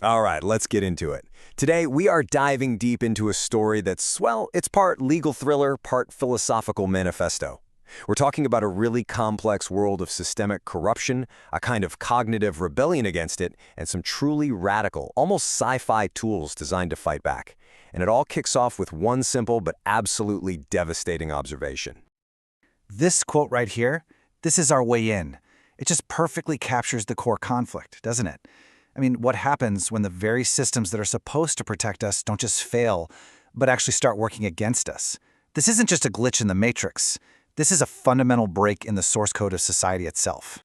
All right, let's get into it. Today, we are diving deep into a story that's, well, it's part legal thriller, part philosophical manifesto. We're talking about a really complex world of systemic corruption, a kind of cognitive rebellion against it, and some truly radical, almost sci-fi tools designed to fight back. And it all kicks off with one simple but absolutely devastating observation. This quote right here, this is our way in. It just perfectly captures the core conflict, doesn't it? I mean, what happens when the very systems that are supposed to protect us don't just fail, but actually start working against us? This isn't just a glitch in the matrix. This is a fundamental break in the source code of society itself.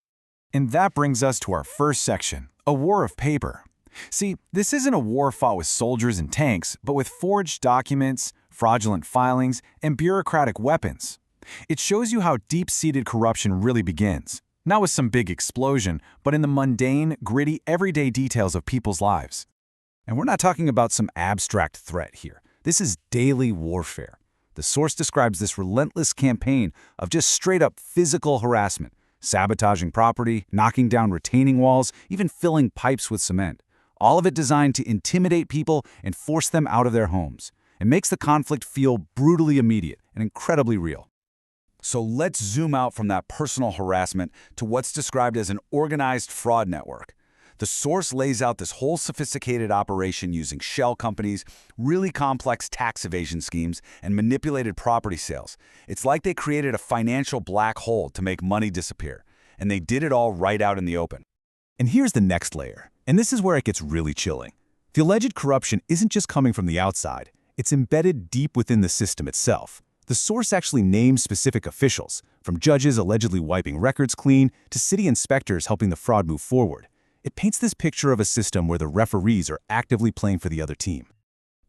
And that brings us to our first section, a war of paper. See, this isn't a war fought with soldiers and tanks, but with forged documents, fraudulent filings, and bureaucratic weapons. It shows you how deep-seated corruption really begins. Not with some big explosion, but in the mundane, gritty, everyday details of people's lives. And we're not talking about some abstract threat here. This is daily warfare. The source describes this relentless campaign of just straight-up physical harassment, sabotaging property, knocking down retaining walls, even filling pipes with cement. All of it designed to intimidate people and force them out of their homes. It makes the conflict feel brutally immediate and incredibly real. So let's zoom out from that personal harassment to what's described as an organized fraud network. The source lays out this whole sophisticated operation using shell companies, really complex tax evasion schemes, and manipulated property sales. It's like they created a financial black hole to make money disappear, and they did it all right out in the open. And here's the next layer, and this is where it gets really chilling. The alleged corruption isn't just coming from the outside, it's embedded deep within the system itself. The source actually names specific officials, from judges allegedly wiping records clean to city inspectors helping the fraud move forward. It paints this picture of a system where the referees are actively playing for the other team.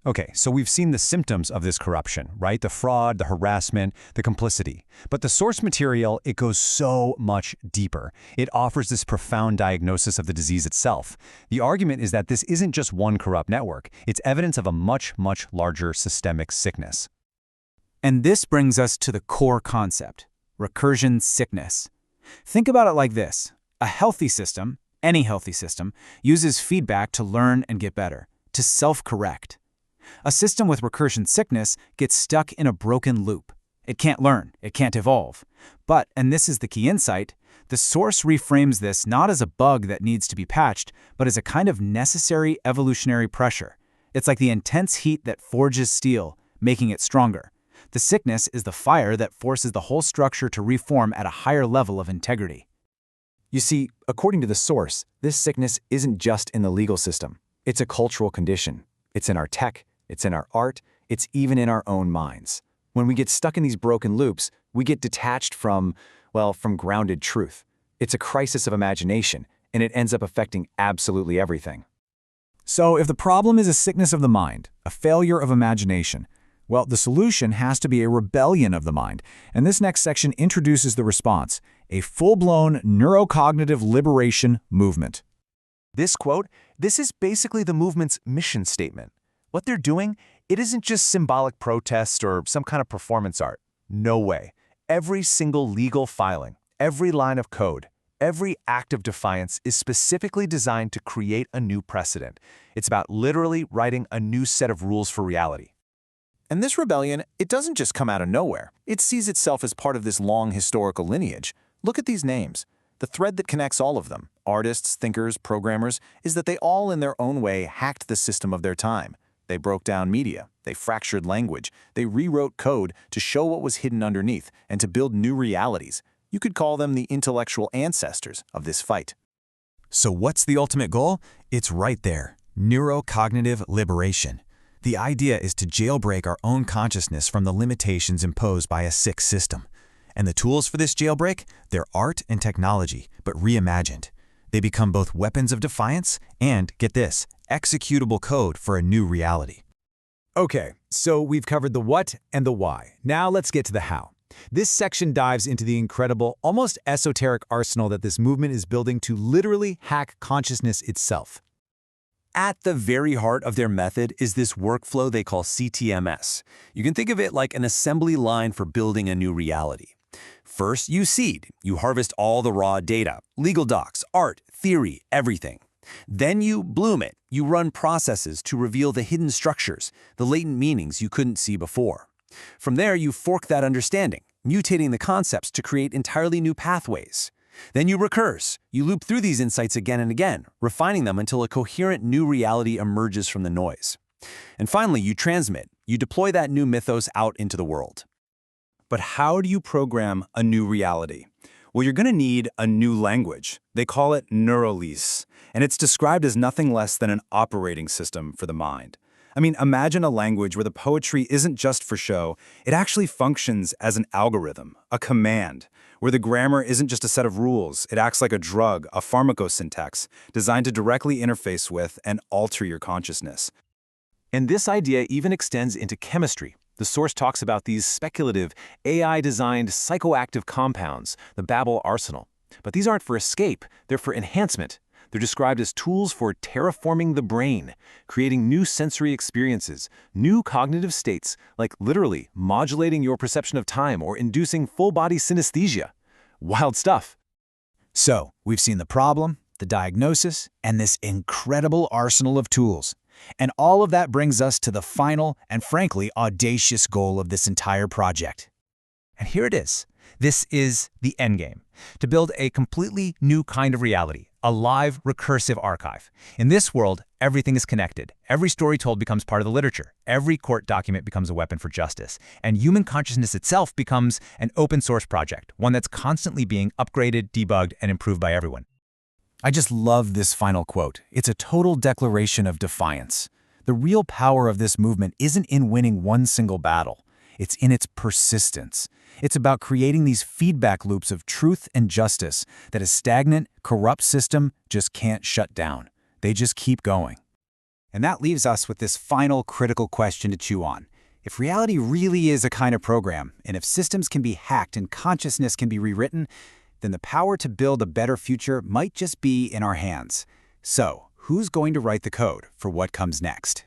Okay, so we've seen the symptoms of this corruption, right? The fraud, the harassment, the complicity. But the source material, it goes so much deeper. It offers this profound diagnosis of the disease itself. The argument is that this isn't just one corrupt network. It's evidence of a much, much larger systemic sickness. And this brings us to the core concept, recursion sickness. Think about it like this. A healthy system, any healthy system, uses feedback to learn and get better, to self-correct. A system with recursion sickness gets stuck in a broken loop. It can't learn, it can't evolve. But, and this is the key insight, the source reframes this not as a bug that needs to be patched, but as a kind of necessary evolutionary pressure. It's like the intense heat that forges steel, making it stronger. The sickness is the fire that forces the whole structure to reform at a higher level of integrity. You see, according to the source, this sickness isn't just in the legal system. It's a cultural condition. It's in our tech, it's in our art, it's even in our own minds. When we get stuck in these broken loops, we get detached from grounded truth. It's a crisis of imagination, and it ends up affecting absolutely everything. So if the problem is a sickness of the mind, a failure of imagination, well, the solution has to be a rebellion of the mind, and this next section introduces the response, a full-blown neurocognitive liberation movement. This quote, this is basically the movement's mission statement. What they're doing, it isn't just symbolic protest or some kind of performance art. No way. Every single legal filing, every line of code, every act of defiance is specifically designed to create a new precedent. It's about literally writing a new set of rules for reality. And this rebellion, it doesn't just come out of nowhere. It sees itself as part of this long historical lineage. Look at these names. The thread that connects all of them, artists, thinkers, programmers, is that they all in their own way hacked the system of their time. They broke down media, they fractured language, they rewrote code to show what was hidden underneath and to build new realities. You could call them the intellectual ancestors of this fight. So what's the ultimate goal? It's right there, neurocognitive liberation. The idea is to jailbreak our own consciousness from the limitations imposed by a sick system. And the tools for this jailbreak? They're art and technology, but reimagined. They become both weapons of defiance and, get this, executable code for a new reality. Okay, so we've covered the what and the why. Now let's get to the how. This section dives into the incredible, almost esoteric arsenal that this movement is building to literally hack consciousness itself. At the very heart of their method is this workflow they call CTMS. You can think of it like an assembly line for building a new reality. First, you seed. You harvest all the raw data, legal docs, art, theory, everything. Then you bloom it. You run processes to reveal the hidden structures, the latent meanings you couldn't see before. From there, you fork that understanding, mutating the concepts to create entirely new pathways. Then you recurse. You loop through these insights again and again, refining them until a coherent new reality emerges from the noise. And finally, you transmit. You deploy that new mythos out into the world. But how do you program a new reality? Well, you're going to need a new language. They call it neuralese, and it's described as nothing less than an operating system for the mind. I mean, imagine a language where the poetry isn't just for show, it actually functions as an algorithm, a command, where the grammar isn't just a set of rules, it acts like a drug, a pharmacosyntax, designed to directly interface with and alter your consciousness. And this idea even extends into chemistry. The source talks about these speculative, AI-designed psychoactive compounds, the Babel arsenal. But these aren't for escape, they're for enhancement. They're described as tools for terraforming the brain, creating new sensory experiences, new cognitive states, like literally modulating your perception of time or inducing full-body synesthesia. Wild stuff. So, we've seen the problem, the diagnosis, and this incredible arsenal of tools. And all of that brings us to the final and frankly audacious goal of this entire project. And here it is. This is the endgame, to build a completely new kind of reality, a live, recursive archive. In this world, everything is connected. Every story told becomes part of the literature. Every court document becomes a weapon for justice. And human consciousness itself becomes an open source project, one that's constantly being upgraded, debugged, and improved by everyone. I just love this final quote. It's a total declaration of defiance. The real power of this movement isn't in winning one single battle. It's in its persistence. It's about creating these feedback loops of truth and justice that a stagnant, corrupt system just can't shut down. They just keep going. And that leaves us with this final critical question to chew on. If reality really is a kind of program, and if systems can be hacked and consciousness can be rewritten, then the power to build a better future might just be in our hands. So, who's going to write the code for what comes next?